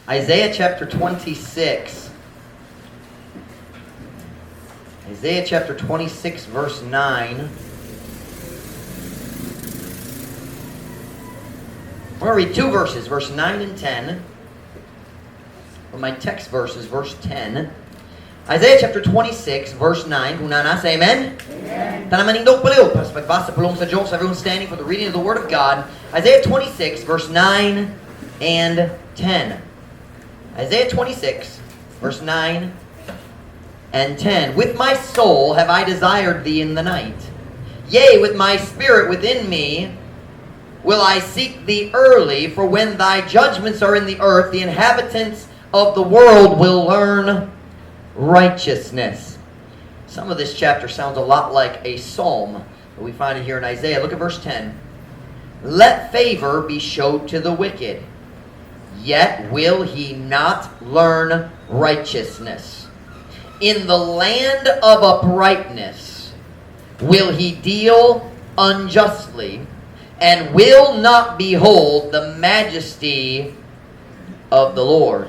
Isaiah chapter 26. Isaiah chapter 26, verse 9. We're going to read two verses, verse 9 and 10. But my text verse is verse 10. Isaiah chapter 26, verse 9. Kung nasa, amen? Amen. Tanamanindog paliw. Para sa pagbasa pulong sa Diyos, everyone standing for the reading of the Word of God. Isaiah 26, verse 9 and 10. Isaiah 26, verse 9 and 10. With my soul have I desired thee in the night. Yea, with my spirit within me will I seek thee early. For when thy judgments are in the earth, the inhabitants of the world will learn righteousness. Some of this chapter sounds a lot like a psalm, but we find it here in Isaiah. Look at verse 10. Let favor be showed to the wicked, yet will he not learn righteousness. In the land of uprightness will he deal unjustly, and will not behold the majesty of the Lord.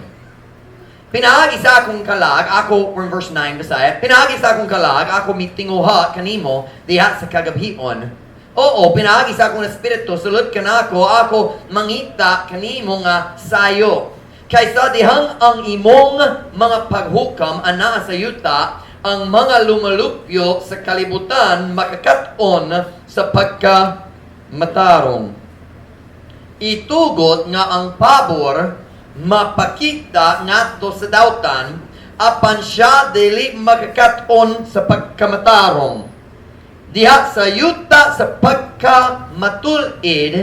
Pinaagi sa akong kalag, ako, from verse 9, Bisaya, pinaagi sa akong kalag, ako mitinguha kanimo, diha sa kagabhion. Oo, pinaagi sa akong espiritu, sulod ka na ako mangita kanimo nga sayo. Kaysa dihang ang imong mga paghukam, ana sa yuta, ang mga lumalupyo sa kalibutan, makakaton sa pagkamatarong. Itugot nga ang pabor, mapakita ngadto sa dautan, apan siya dili makakaton sa pagkamatarong. Diha sa yuta sa pagkamatulid,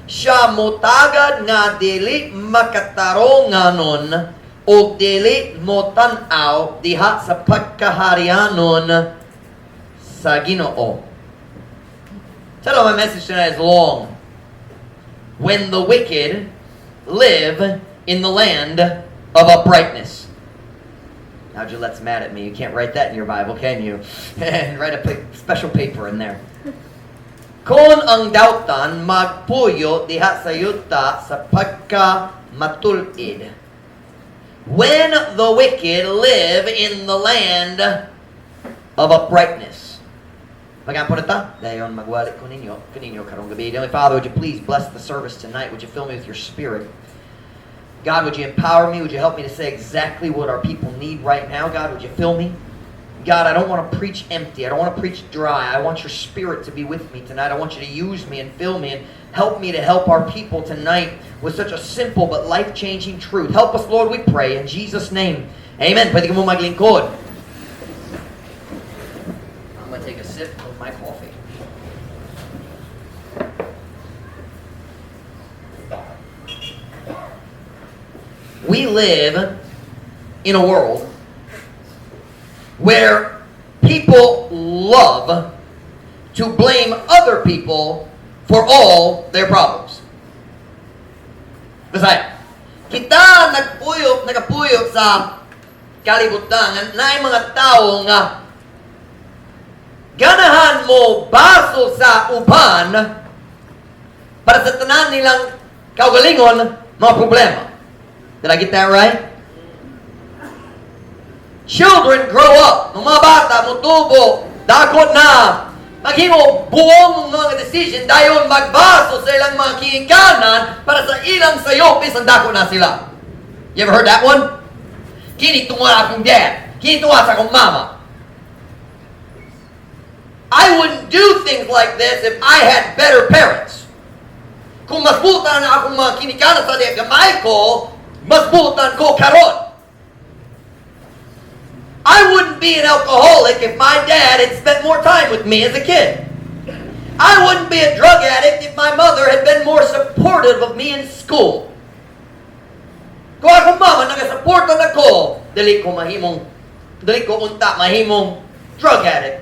siya motagad nga dili makataronganon o dili motanaw diha sa pagkaharianon sa Ginoo. Tell my message tonight is long. When the wicked live in the land of uprightness. Now Gillette's mad at me. You can't write that in your Bible, can you? And write a special paper in there. Kung ang dautan magpuyo diha sa yuta sa pagkamatulid. When the wicked live in the land of uprightness. Pagkampo na ta, dayon magwalik ko ninyo karong gabi. Heavenly Father, would you please bless the service tonight? Would you fill me with your Spirit? God, would you empower me? Would you help me to say exactly what our people need right now? God, would you fill me? God, I don't want to preach empty. I don't want to preach dry. I want your Spirit to be with me tonight. I want you to use me and fill me and help me to help our people tonight with such a simple but life-changing truth. Help us, Lord, we pray. In Jesus' name, amen. Pwede ka mo maglingkod. I'm going to take a sip of my coffee. We live in a world where people love to blame other people for all their problems. Bisaya, kita nagapuyok sa kalibutan na ay mga tao nga ganahan mo baso sa uban para sa tanan nilang kaugalingon mga problema. Did I get that right? Children grow up. Ng mga bata, mutubo, dagot na, maghimo buong mga decision, dayon magbaso sa ilang mga kiikanan para sa ilang sayopis ang dako na sila. You ever heard that one? Kini tunga akong dad. Kini tunga sa akong mama. I wouldn't do things like this if I had better parents. Kung mas buta na akong mga kinikanan sa diya gamay ko, mas butan ko karon. I wouldn't be an alcoholic if my dad had spent more time with me as a kid. I wouldn't be a drug addict if my mother had been more supportive of me in school. Kung akong mama nagasuporta na ko, dali ko unta mahimong drug addict.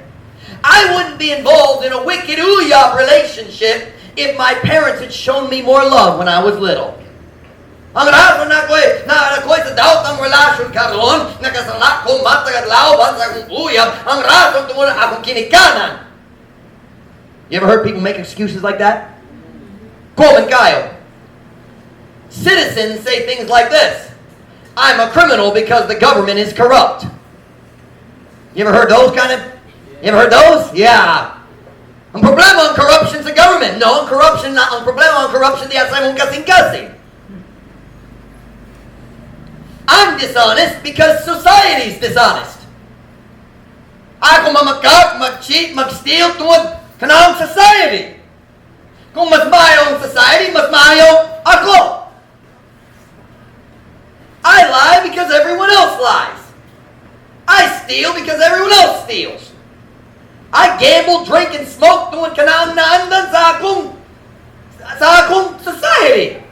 I wouldn't be involved in a wicked uyab relationship if my parents had shown me more love when I was little. Ang rason na ako'y sa daot ang relasyon karon, nakasala ko matagad lauban sa akong uyab, ang rason tungkol na akong kinikanan. You ever heard people make excuses like that? Common kayo. Citizens say things like this. I'm a criminal because the government is corrupt. You ever heard those kind of? You ever heard those? Yeah. Ang problema ang corruption sa government. No, ang problema ang corruption diya sa mong kasing-kasing. I'm dishonest because society's dishonest. Ako mamakap, mag-cheat, mag-steal tungod kanang society. Kung mas maayo ang society, mas maayo ako. I lie because everyone else lies. I steal because everyone else steals. I gamble, drink, and smoke tungod kanang naandan sa akong society.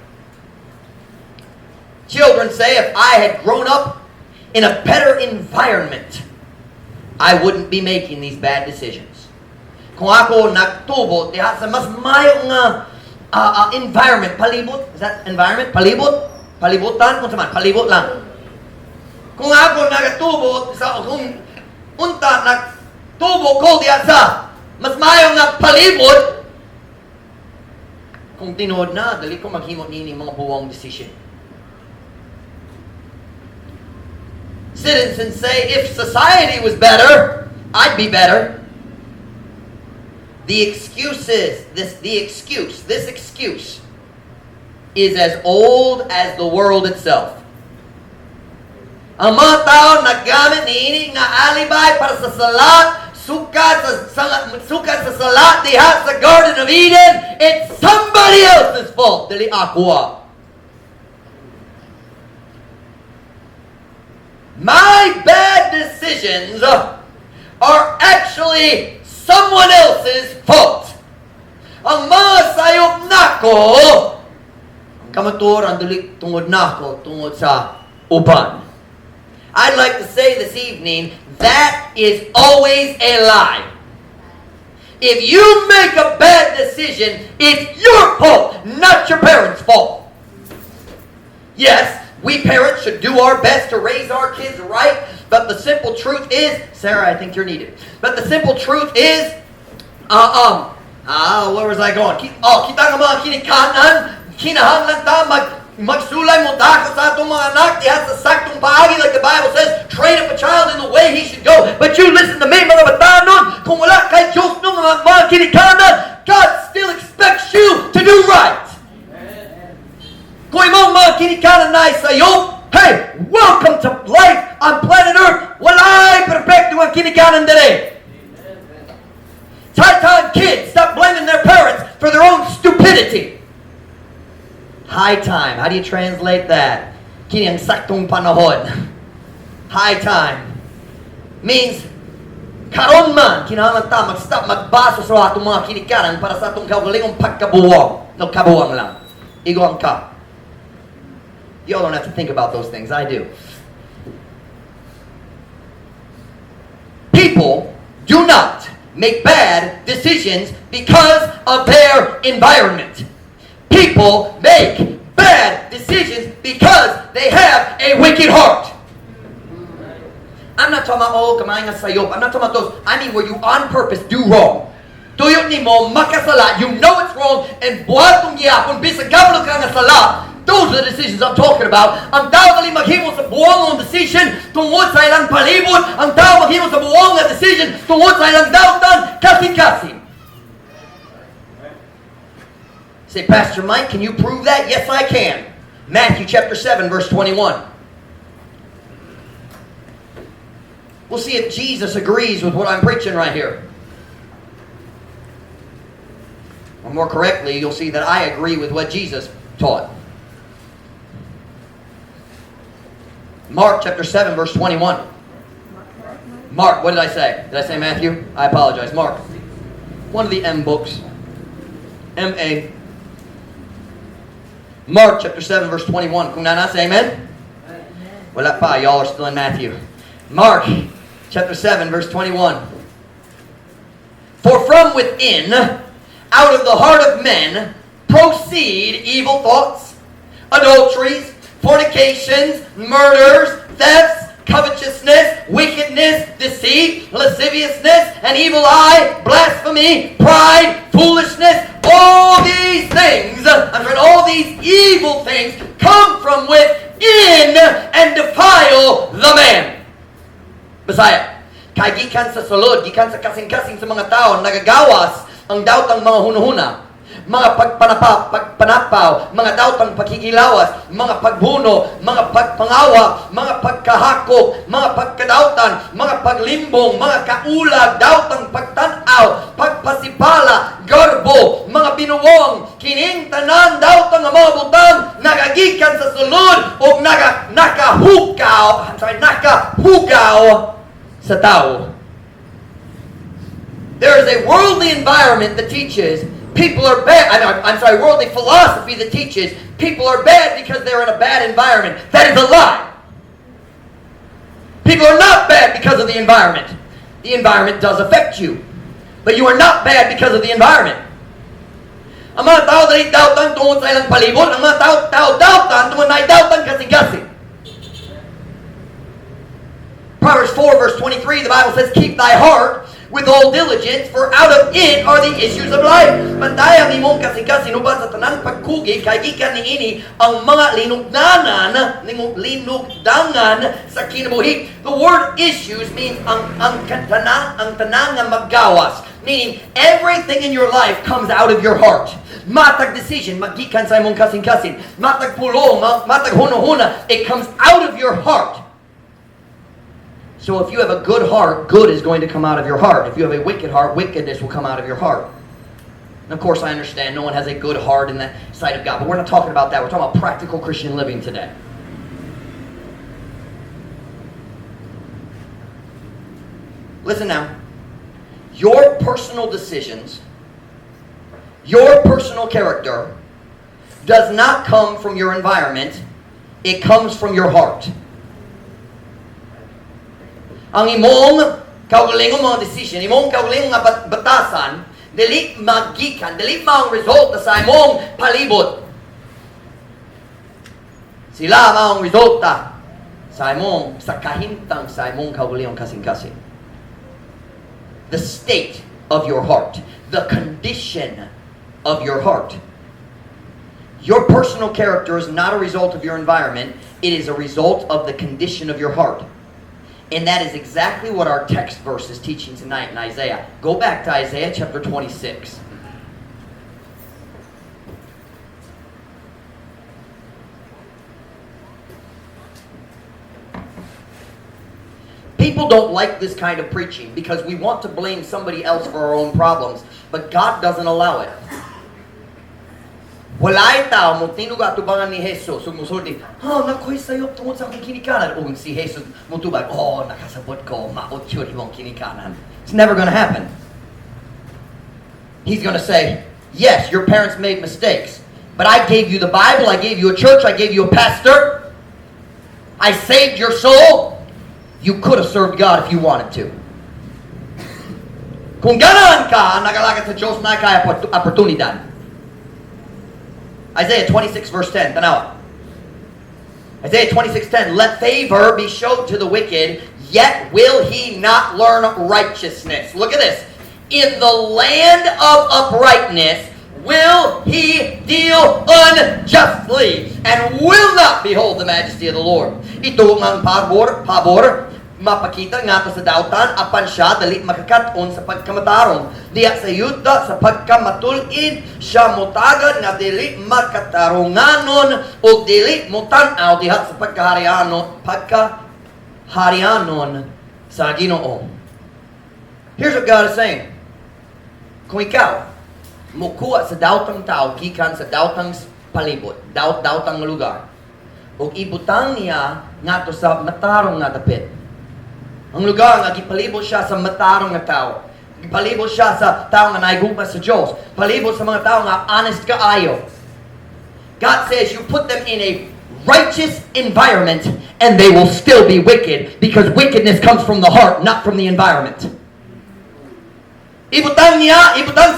Children say if I had grown up in a better environment, I wouldn't be making these bad decisions. Kung ako nagtubo diha sa mas mayo nga environment, palibot, is that environment? Palibot? Palibutan? Kung saman, palibot lang. Kung ako nagtubo sa kung unta nagtubo ko diha sa mas mayo nga palibot, kung tinuod na, dali ko maghimo nini mga buwang decision. Citizens say, if society was better, I'd be better. This excuse is as old as the world itself. Ang mga tao naggamit niini nga alibay para sa salat, sukat sa salat diha sa Garden of Eden. It's somebody else's fault. Dili ako. My bad decisions are actually someone else's fault. Ang mga sayop nako, ang kamatuoran dili tungod nako, tungod sa uban. I'd like to say this evening, that is always a lie. If you make a bad decision, it's your fault, not your parents' fault. Yes, we parents should do our best to raise our kids right, but the simple truth is, Sarah, I think you're needed. But the simple truth is, where was I going? Kita nga mga kinikanan, kinahanglan ta magsulay mo dako sa atong mga anak diha sa saktong paagi, like the Bible says, train up a child in the way he should go. But you listen to me, mga batanon, kung wala kay Diyos nung mga kinikanan, God still expects you to do right. Kung imong mga kinikanan na sa'yo, hey, welcome to life on planet Earth. Walay perfecto ang kinikanan dere. It's high time kids stop blaming their parents for their own stupidity. High time. How do you translate that? Kini ang saktong panahon. High time means karon man kinahanglan ta mag-stop magbaso sa atong mga kinikanan para sa atong kaugalingong pagkabuwang. No, kabuwang lang. Igo ang ka. Y'all don't have to think about those things. I do. People do not make bad decisions because of their environment. People make bad decisions because they have a wicked heart. I'm not talking about, kamay nga sayop. I'm not talking about those. I mean where you on purpose do wrong. Tuyot ni mo, makasala, you know it's wrong, and buhatong giyapon, bisag kabalo ka nga sala. Those are the decisions I'm talking about. Ang tao dali maghimo sa buwang decision tungod sa ilang palibot. Ang tao maghimo sa buwang decision tungod sa ilang dautan, kasing-kasing. Say, Pastor Mike, can you prove that? Yes, I can. Matthew chapter 7, verse 21. We'll see if Jesus agrees with what I'm preaching right here. Or more correctly, you'll see that I agree with what Jesus taught. Mark chapter 7, verse 21. Mark, what did I say? Did I say Matthew? I apologize. Mark. One of the M books. M-A. Mark chapter 7, verse 21. Kung nasa, amen? Wala pa. Y'all are still in Matthew. Mark chapter 7, verse 21. For from within, out of the heart of men, proceed evil thoughts, adulteries, fornications, murders, thefts, covetousness, wickedness, deceit, lasciviousness, an evil eye, blasphemy, pride, foolishness. All these things, all these evil things come from within and gikan sa sulod, gikan sa kasing-kasing sa mga tao, nagagawas ang daotang mga hunahuna, mga pagpanapaw, mga daotang pagkikilawas, mga pagbuno, mga pagpangawa, mga pagkahakok, mga pagkadautan, mga paglimbong, mga kaulag, daotang pagtanaw, pagpasipala, garbo, mga binuwong, kining tanan daotang mga butang nagagikan sa sulod o nakahugaw sa tao. There is a worldly environment that teaches people are bad. Worldly philosophy that teaches people are bad because they're in a bad environment. That is a lie. People are not bad because of the environment. The environment does affect you. But you are not bad because of the environment. Ang mga tao dali dautan tungod sa ilang palibot, ang mga tao dautan tungod na dautan kasing-kasing. Proverbs 4 verse 23, the Bible says, keep thy heart with all diligence, for out of it are the issues of life. Bantayan imong kasing-kasing uban sa tanang pagkugi, kay gikan niini ang mga linugdangan sa kinabuhi. The word issues means ang tanang nga maggawas. Meaning, everything in your life comes out of your heart. Matag decision, magikan sa imong kasing-kasing. Matag pulong, matag hunahuna, it comes out of your heart. So if you have a good heart, good is going to come out of your heart. If you have a wicked heart, wickedness will come out of your heart. And of course, I understand no one has a good heart in the sight of God, but we're not talking about that. We're talking about practical Christian living today. Listen now. Your personal decisions, your personal character does not come from your environment. It comes from your heart. Ang imong kaugalingong mga decision, imong kaugalingong mga batasan, dili magikan, dili maong resulta sa imong palibot. Sila maong resulta sa kahintang sa imong kaugalingong kasing-kasing. The state of your heart, the condition of your heart. Your personal character is not a result of your environment, it is a result of the condition of your heart. And that is exactly what our text verse is teaching tonight in Isaiah. Go back to Isaiah chapter 26. People don't like this kind of preaching because we want to blame somebody else for our own problems, but God doesn't allow it. Walay tao mo tinuga tubangan ni Jesus sumusulti, nakoy sayo tungod sa akong kinikanan. O si Jesus mo tubag, nakasabot ko, maot yun imong kinikanan. It's never going to happen. He's going to say, yes, your parents made mistakes, but I gave you the Bible, I gave you a church, I gave you a pastor, I saved your soul. You could have served God if you wanted to. Kung ganahan ka, nagalagad sa Diyos na kaya oportunidad. Isaiah 26 verse 10, tanawa. Isaiah 26:10, let favor be showed to the wicked, yet will he not learn righteousness. Look at this. In the land of uprightness will he deal unjustly, and will not behold the majesty of the Lord. Ito ang pabor, mapakita nga sa dautan, apan siya dali makakaton sa pagkamatarong. Diya sa yuda sa pagkamatulid, siya mutagad nga dili makatarunganon o dili mutanaw diha sa pagkaharianon sa Ginoo. Here's what God is saying. Kung ikaw mukuha sa dautang tao, gikan sa dautang palibot, dautang lugar, o ibutang niya ngadto sa matarong nga dapit. Ang lugar nga gipalibot siya sa matarong nga tao. Gipalibot siya sa tao nga naigugma sa Diyos. Palibot sa mga tao nga honest kaayo. God says you put them in a righteous environment and they will still be wicked because wickedness comes from the heart, not from the environment. Ibutang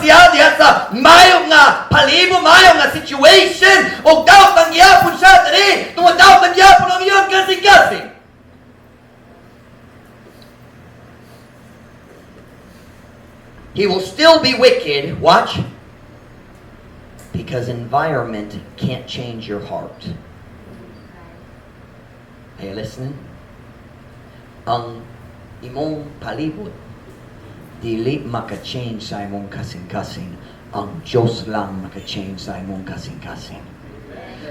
siya diya sa mayong nga palibot, mayong nga situation o daw tangyapon siya dali, tungod daw tangyapon ang iyong kasing-kasing. He will still be wicked, watch, because environment can't change your heart. Are you listening? Ang imong palibot, Dili maka-change sa imong kasing-kasing. Ang Diyos lang maka-change sa imong kasing-kasing.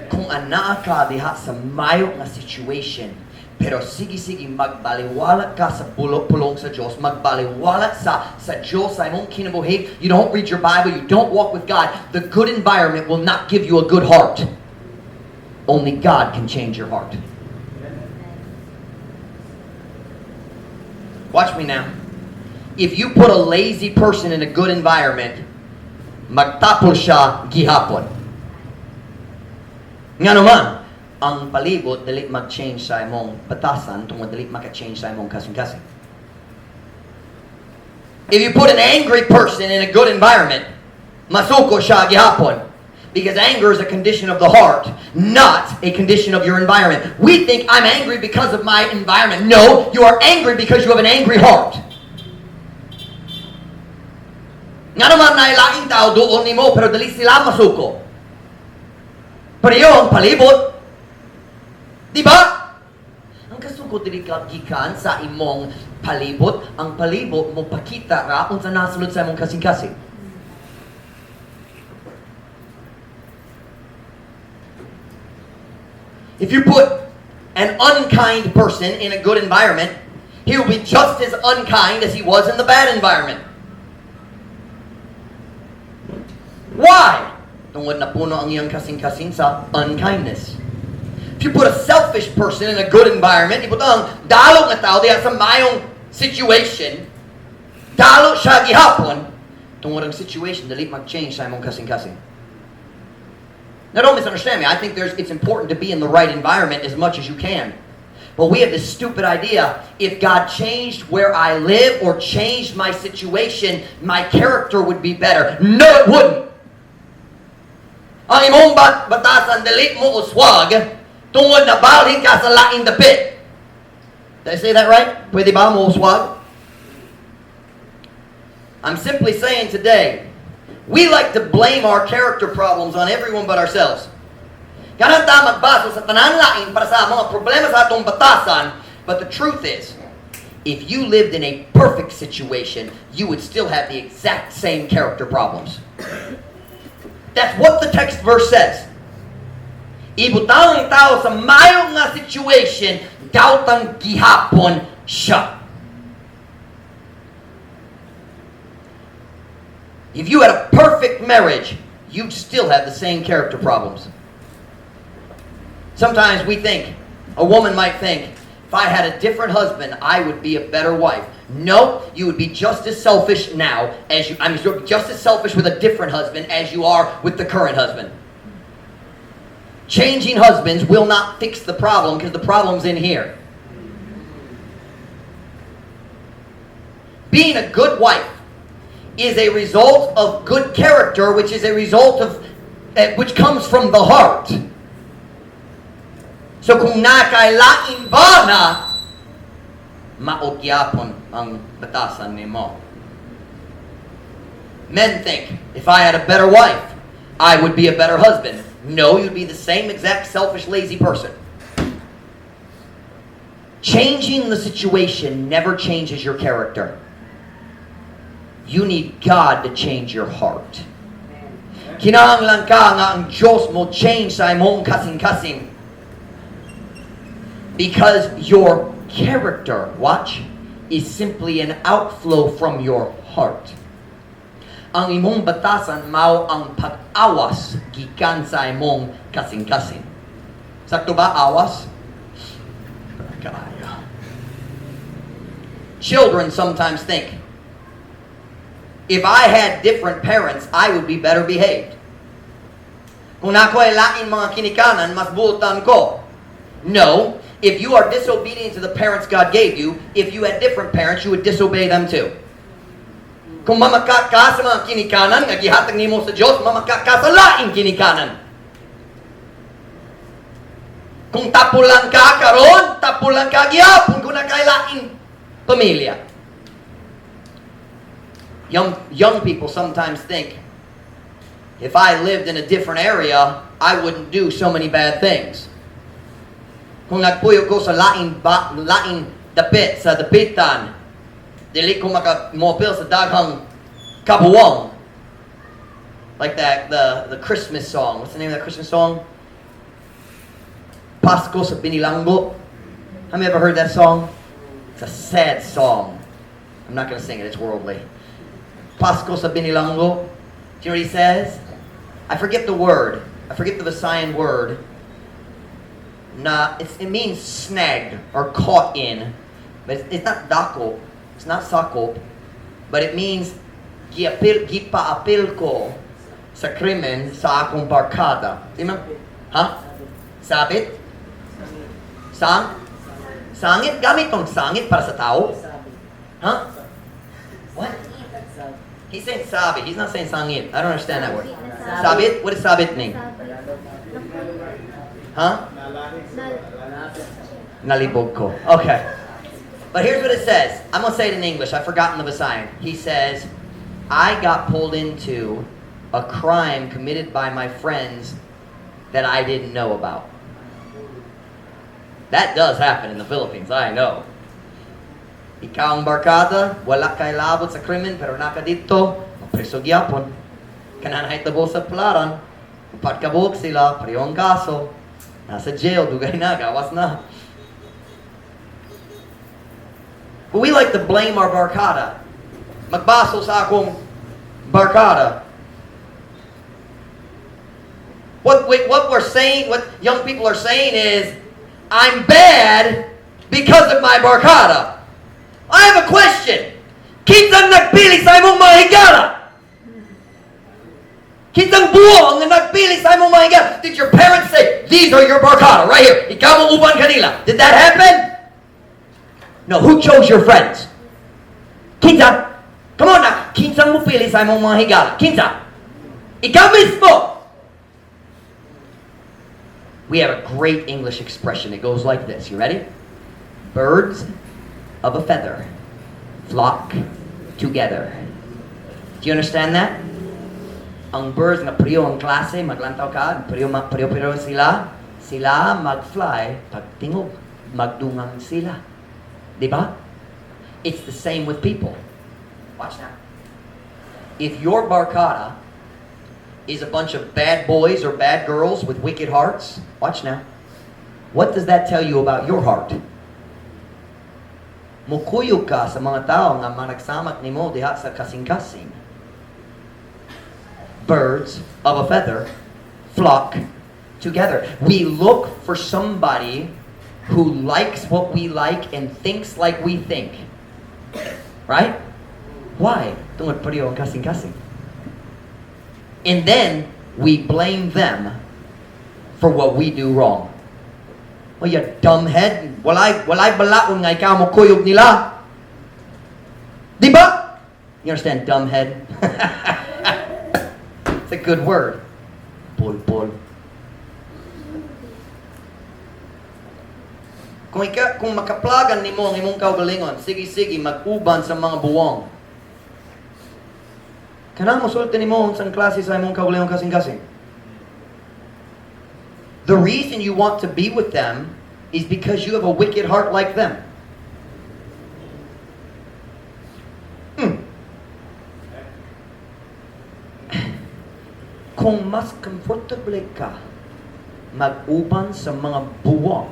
Kung ana ka diha sa mayo nga situation, pero sige magbaliwala ka sa pulong sa Diyos, magbaliwala sa Diyos sa imong kinabuhi. You don't read your Bible, you don't walk with God. The good environment will not give you a good heart. Only God can change your heart. Watch me now. If you put a lazy person in a good environment, magtapol siya gihapon. Nga naman, ang palibot dili mag-change sa imong batasan tungod dili maka-change sa imong kasing-kasing. If you put an angry person in a good environment, masuko siya gihapon. Because anger is a condition of the heart, not a condition of your environment. We think I'm angry because of my environment. No, you are angry because you have an angry heart. Nga naman nailaing tao doon ni mo, pero dali sila masuko. Pero yung palibot, di ba? Ang kasuko dili gikan sa imong palibot, ang palibot mo pakita ra unsa nasulod sa imong kasing-kasing. If you put an unkind person in a good environment, he will be just as unkind as he was in the bad environment. Why? Tungod na puno ang iyang kasing-kasing sa unkindness. If you put a selfish person in a good environment, ibut ang dalo nga tao diha sa mayong situation, dalo siya gihapon, tungod ang situation dili mag-change sa imong kasing-kasing. Now don't misunderstand me. I think it's important to be in the right environment as much as you can. But we have this stupid idea, if God changed where I live or changed my situation, my character would be better. No, it wouldn't. Ang imong batasan, dili mo uswag, tungod na balhin ka sa laing dapit. Did I say that right? Pwede ba mo uswag? I'm simply saying today, we like to blame our character problems on everyone but ourselves. Ganun ta magbaso sa tanan laing para sa mga problema sa atong batasan, but the truth is, if you lived in a perfect situation, you would still have the exact same character problems. That's what the text verse says. Ibutang ang tao sa mayong nga situation, dautang gihapon siya. If you had a perfect marriage, you'd still have the same character problems. Sometimes we think, a woman might think, if I had a different husband, I would be a better wife. No, you would be just as selfish now as you're just as selfish with a different husband as you are with the current husband. Changing husbands will not fix the problem because the problem's in here. Being a good wife is a result of good character, which is a result of which comes from the heart. So kung nakailain ba na maugyapon ang batasan nimo. Men think, if I had a better wife, I would be a better husband. No, you'd be the same exact selfish, lazy person. Changing the situation never changes your character. You need God to change your heart. Kinahanglan ka nga ang Diyos mo change sa imong kasing-kasing. Because your character, watch, is simply an outflow from your heart. Ang imong batasan mao ang pag-awas gikan sa imong kasing-kasing. Sakto ba awas? Children sometimes think, if I had different parents, I would be better behaved. Kung nako ay lain mga kinikanan, mas buutan ko. No. If you are disobedient to the parents God gave you, if you had different parents, you would disobey them too. Kung mamaka ka sa mga kinikanan, nga gihatag nimo sa Diyos, mamaka ka sa laing kinikanan. Kung tapulan ka karon, tapulan ka gihapon kung nakailaing pamilya. Young people sometimes think, if I lived in a different area, I wouldn't do so many bad things. Kung nagpuyo ko sa laing dapit, sa dapitan, Dili ko makamopil sa daghang kabuwang. Like that, the Christmas song. What's the name of that Christmas song? Pasko sa Binilanggo. Have you ever heard that song? It's a sad song. I'm not going to sing it, it's worldly. Pasko sa Binilanggo. Do you know what he says? I forget the word. I forget the Visayan word. It means snagged or caught in. But it's not dako. It's not sakop. But it means gipaapil ko sa krimen sa akong barkada. Di ba? Ha? Sabit? Sangit? Gamit tong sangit para sa tao? Huh? What? He's saying sabi. He's not saying sangit. I don't understand that word. Sabit? What does sabit mean? Huh? Nalibog ko. Okay. But here's what it says. I'm going to say it in English. I've forgotten the Visayan. He says, I got pulled into a crime committed by my friends that I didn't know about. That does happen in the Philippines, I know. Ikaw ang barkada, wala kay labot sa krimen, pero naka dito, mapreso gyapon. Kananahit na sa palaran, pagkabog sila, priyong kaso, nasa jail, dugay na, gawas na. But we like to blame our barkada. Magbaso sa akong barkada. What we're saying, what young people are saying is, I'm bad because of my barkada. I have a question. Kinsang nagpili sa imong mga higala? Kinsang buwang na nagpili sa imong mga higala? Did your parents say, these are your barkada, right here? Ikaw ang uban kanila. Did that happen? No, who chose your friends? Kinsa? Come on now. Kinsang mo pili sa imong mga higala? Kinsa? Ikaw mismo. We have a great English expression. It goes like this. You ready? Birds of a feather flock together. Do you understand that? Ang birds nga priyo ang klase, maglantaw ka, priyo sila, sila mag-fly, pagtingog, magdungang sila. Diba? It's the same with people. Watch now. If your barkada is a bunch of bad boys or bad girls with wicked hearts, watch now. What does that tell you about your heart? Mukuyog ka sa mga tao nga managsamak nimo diha sa kasing-kasing. Birds of a feather flock together. We look for somebody who likes what we like and thinks like we think. Right? Why? Tungod pareho ang kasing-kasing. And then we blame them for what we do wrong. Oh, you dumbhead. Walay balaon nga ikaw mo kuyog nila. Di ba? You understand, dumbhead? It's a good word. Pol. Kung makaplagan nimo ang imong kaugalingon, sige, mag-uban sa mga buwang. Kanang musulti nimo unsang klase sa imong kaugalingon kasing-kasing. The reason you want to be with them is because you have a wicked heart like them. Kung mas comfortable ka mag-uban sa mga buwang,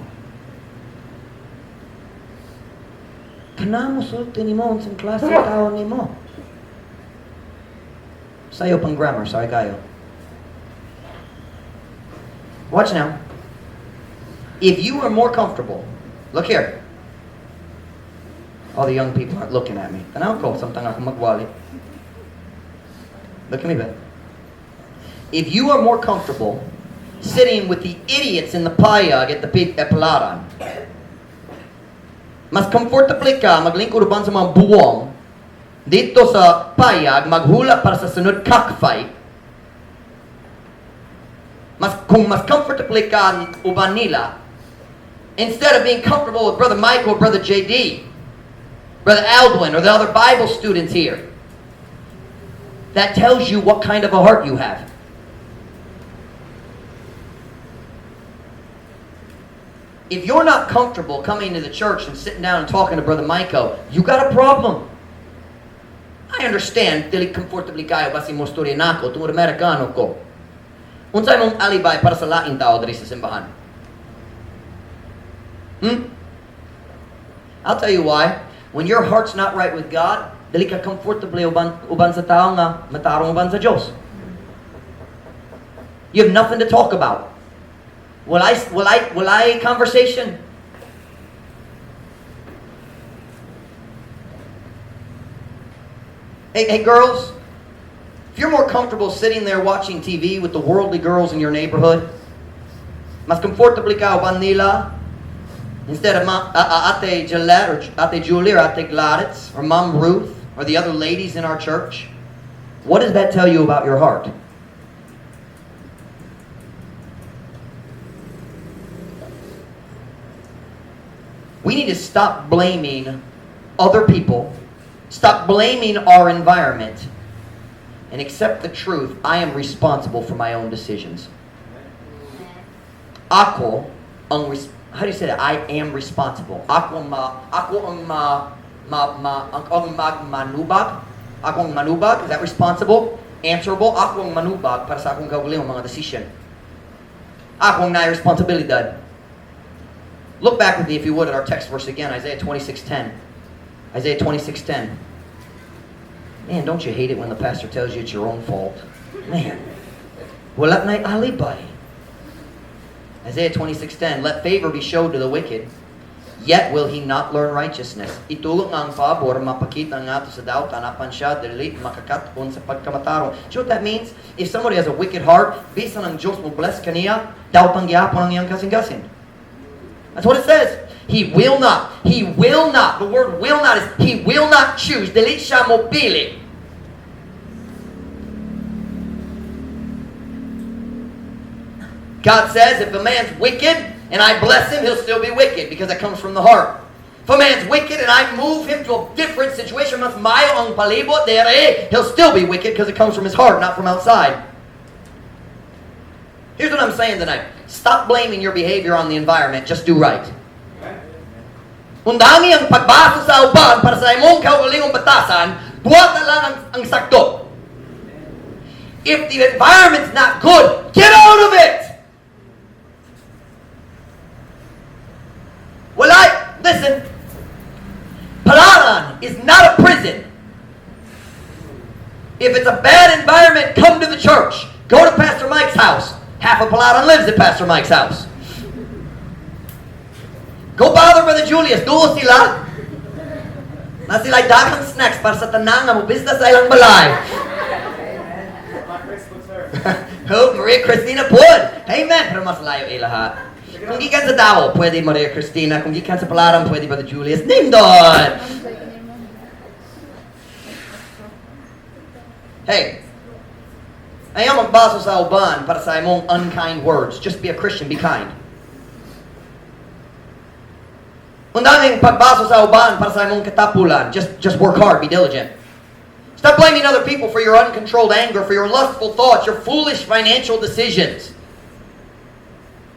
kanang musulti nimo unsang klase tao nimo. Sayo pang grammar, sorry kayo. Watch now. If you are more comfortable, look here. All the young people aren't looking at me. Tanaw ko, samtang ako magwali. Look at me, Ben. If you are more comfortable sitting with the idiots in the payag at the palaran, mas comfortable ka maglingkod uban sa mga buwong dito sa payag, maghula para sa sunod cockfight, kung mas comfortable ka uban nila, instead of being comfortable with Brother Michael or Brother JD, Brother Aldwin, or the other Bible students here, that tells you what kind of a heart you have. If you're not comfortable coming to the church and sitting down and talking to Brother Michael, you got a problem. I understand, dili comfortably kayo basi mo storya nako tungod Amerikano ko. Unsay mong alibay para sa laing tao diri sa simbahan? I'll tell you why. When your heart's not right with God, dili ka comfortably uban sa tao nga matarong uban sa Dios. You have nothing to talk about. Will I conversation? Hey girls, if you're more comfortable sitting there watching TV with the worldly girls in your neighborhood, mas comfortably ka uban nila instead of Ate Gillette or Ate Julie or Ate Gladys or Mom Ruth or the other ladies in our church, what does that tell you about your heart? We need to stop blaming other people, stop blaming our environment, and accept the truth. I am responsible for my own decisions. Ako ang how do you say that? I am responsible. Ako ang manubag. Ako ang manubag. Is that responsible? Answerable. Ako ang manubag para sa akong gawin mga decision. Ako ang na-responsibilidad. Look back with me, if you would, at our text verse again, Isaiah 26:10. Isaiah 26:10. Man, don't you hate it when the pastor tells you it's your own fault? Man, wala na'y alibay. Isaiah 26:10. Let favor be showed to the wicked, yet will he not learn righteousness. Itulong nga ang pabor, mapakita nga ito sa daw, tanapan siya, dili makakaton sa pagkamataro. Do you know what that means? If somebody has a wicked heart, bisa ng Diyos mo bless kaniya, daw pangyapon ang iyang kasing-kasing. That's what it says. He will not. He will not. The word will not is he will not choose. Dili siya mo pili. God says if a man's wicked and I bless him, he'll still be wicked because it comes from the heart. If a man's wicked and I move him to a different situation, mas mayo ang palibot dere, he'll still be wicked because it comes from his heart, not from outside. Here's what I'm saying tonight. Stop blaming your behavior on the environment. Just do right. Undami ang pagbaso sa uban para sa imong kaugalingong batasan, buhat na lang ang sakto. If the environment's not good, get out of it! Listen, Palaran is not a prison. If it's a bad environment, come to the church. Go to Pastor Mike's house. Half of Palaran lives at Pastor Mike's house. Go bother Brother Julius. Duo sila. Na sila daghang snacks para sa tanang nga mo business sa ilang balay. Oh, Maria Cristina pod. Amen. Pero mas layo lahat. Kung gikan sa Davao, pwede Maria Cristina. Kung gikan sa Palaran, pwede Brother Julius. Nindon! Hey, ayaw magbaso sa uban para sa imong unkind words. Just be a Christian, be kind. Undaming pagbaso sa uban para sa imong katapulan. Just work hard, be diligent. Stop blaming other people for your uncontrolled anger, for your lustful thoughts, your foolish financial decisions.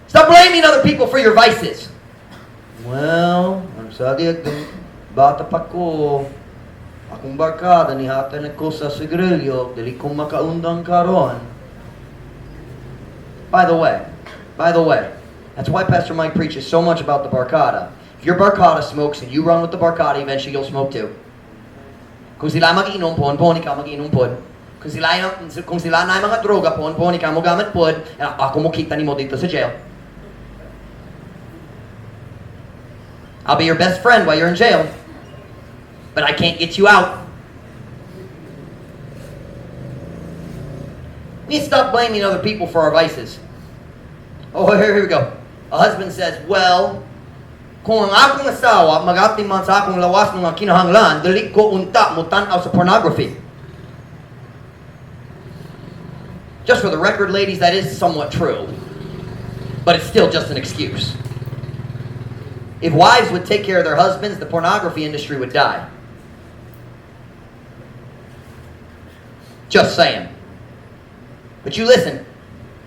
Stop blaming other people for your vices. Well, ang sabi bata pa ko, akong barkada nihatan ko sa sigarilyo, dili kong makaundang karon. By the way, that's why Pastor Mike preaches so much about the barkada. If your barkada smokes and you run with the barkada, eventually you'll smoke too. Kung sila mag-inom pon, ikaw mag-inom pon. Kung sila na mga droga pon, ikaw mo gamit pon, ako mo kita ni mo dito sa jail. I'll be your best friend while you're in jail, but I can't get you out. We need to stop blaming other people for our vices. Oh, here we go. A husband says, well, kung ang akong asawa mag-atiman sa akong lawas ng kinahanglan, dali ko unta mo tanaw sa pornography. Just for the record, ladies, that is somewhat true. But it's still just an excuse. If wives would take care of their husbands, the pornography industry would die. Just saying. But you listen.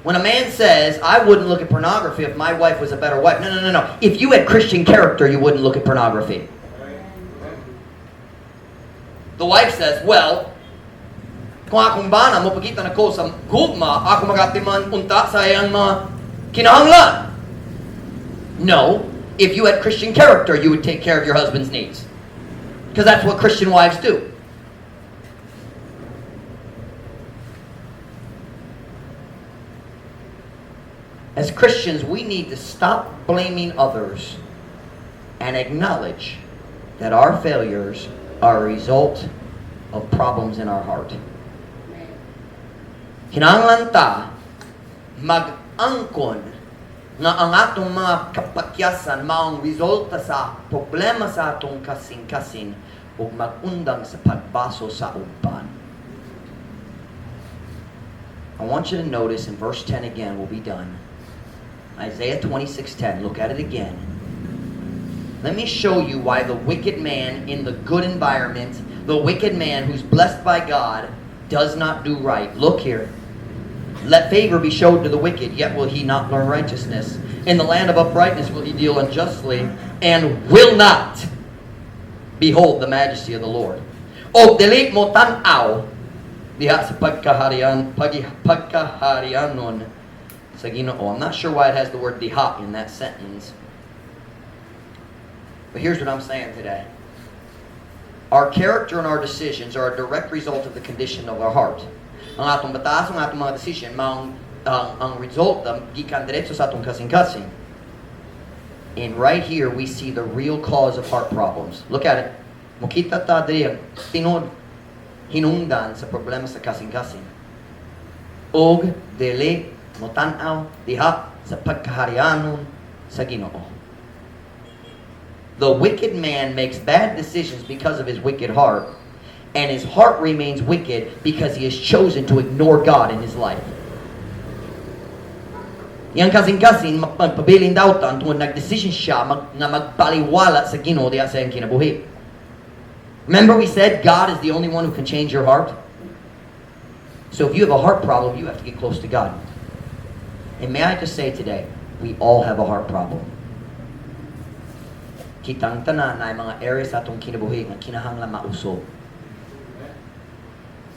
When a man says, I wouldn't look at pornography if my wife was a better wife. No. If you had Christian character, you wouldn't look at pornography. The wife says, well, Kung akong bana mo pagkita na ko sa gugma, ako magatiman unta sa iyang mga kinahanglan. No. If you had Christian character, you would take care of your husband's needs. Because that's what Christian wives do. As Christians, we need to stop blaming others and acknowledge that our failures are a result of problems in our heart. Kinahanglan ta mag-angkon nga ang atong mga kapakyasan maong resulta sa problema sa atong kasing-kasing ug mag-undang sa pagbaso sa uban. I want you to notice in verse 10 again, we'll be done. Isaiah 26:10. Look at it again. Let me show you why the wicked man in the good environment, the wicked man who's blessed by God, does not do right. Look here. Let favor be showed to the wicked, yet will he not learn righteousness. In the land of uprightness will he deal unjustly, and will not behold the majesty of the Lord. O dili mo tan-aw diha sa pagkaharianon sa Ginoo. I'm not sure why it has the word diha in that sentence. But here's what I'm saying today. Our character and our decisions are a direct result of the condition of our heart. Ang atong bataas, ang atong mga decision, ang result gikan diretso sa atong kasing-kasing. And right here, we see the real cause of heart problems. Look at it. Mukita ta diri tinod hinungdan sa problema sa kasing-kasing. Og dili motanaw diha sa pagkaharianon sa Ginoo. The wicked man makes bad decisions because of his wicked heart, and his heart remains wicked because he has chosen to ignore God in his life. Yang kasing-kasing magpabiling dautan tungod nagdesisyon siya nga magpaliwala sa Ginoo diha sa iyang kinabuhi. Remember we said God is the only one who can change your heart? So if you have a heart problem, you have to get close to God. And may I just say today, we all have a heart problem. Kitang tanan na mga areas sa atong kinabuhi nga kinahanglan mausog.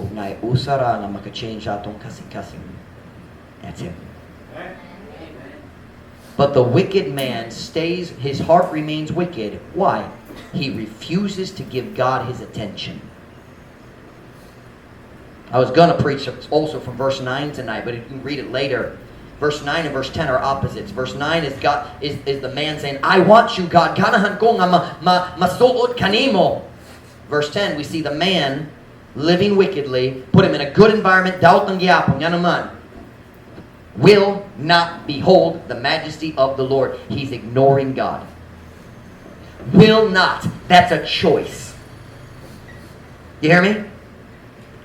Ug na usara nga maka-change atong kasing-kasing. That's it. But the wicked man stays, his heart remains wicked. Why? He refuses to give God his attention. I was going to preach also from verse 9 tonight, but you can read it later. Verse 9 and verse 10 are opposites. Verse 9 is God is the man saying, I want you, God. Ganahan ko nga masuot kanimo. Verse 10, we see the man living wickedly, put him in a good environment, daot ng giyapon, yan naman, will not behold the majesty of the Lord. He's ignoring God. Will not. That's a choice. You hear me?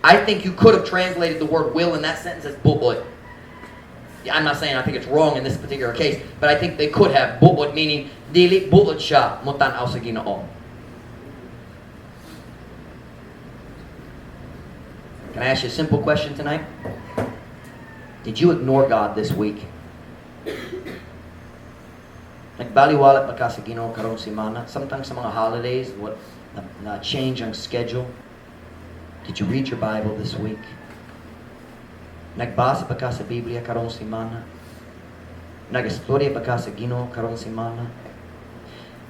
I think you could have translated the word will in that sentence as bu'od. I'm not saying I think it's wrong in this particular case, but I think they could have bu'od, meaning dili bu'od siya mutanaw sa Ginoo. Can I ask you a simple question tonight? Did you ignore God this week? Nagbaliwala pa ka sa Ginoo karong semana? Sometimes sa mga holidays, na change ang schedule. Did you read your Bible this week? Nagbasa pa ka sa Biblia karong semana? Nag-istorya pa ka sa Ginoo karong semana?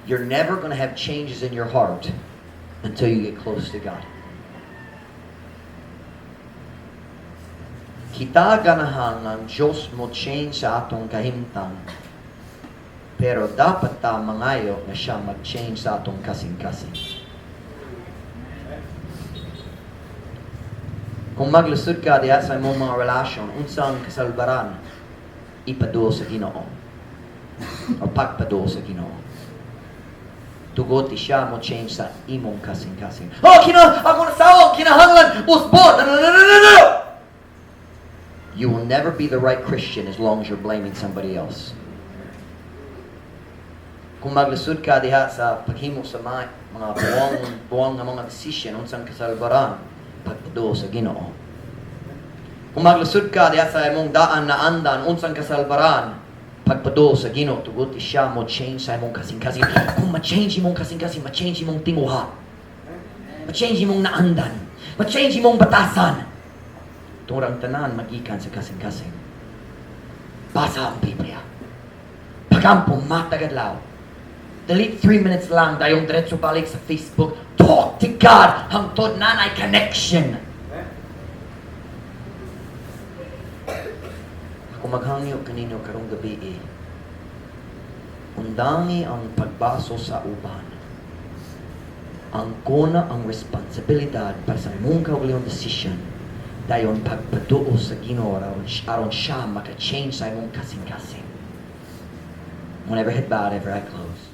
You're never going to have changes in your heart until you get close to God. Kita ganahan ng Diyos mo change sa atong kahimtang, pero dapat ta mangayo na siya mag-change sa atong kasing-kasing. Kung maglusod ka diya sa imong mga relasyon, unsang kasalbaran, ipaduo sa Ginoo. O pagpaduo sa Ginoo. Tugot siya mo change sa imong kasing-kasing. Oh, ako nasawa, kinahanglan, usbon, no. You will never be the right Christian as long as you're blaming somebody else. Kung maglusod ka diha sa paghimo sa mga buwang nga mga decision, unsang kasalbaran, pagpaduo sa Ginoo. Kung maglusod ka diha sa imong daan na andan, unsang kasalbaran, pagpaduo sa Ginoo, tugot siya mo change sa imong kasing-kasing. Kung ma-change imong kasing-kasing, ma-change imong tinguha. Ma-change imong naandan. Ma-change imong batasan. Tungod ang tanan magikan sa kasing-kasing. Basa ang Biblia. Pagampong matagad-law. Delete 3 minutes lang, dayong diretso balik sa Facebook. Talk to God, hangtod nanay connection. Ako maghangyo kanino karong gabi undangi ang pagbaso sa uban. Ang kuna ang responsibilidad para sa imong kaugalingong decision dayon pagpaduo sa Ginoo aron siya maka-change sa imong kasing-kasing. Whenever head bowed, ever I close.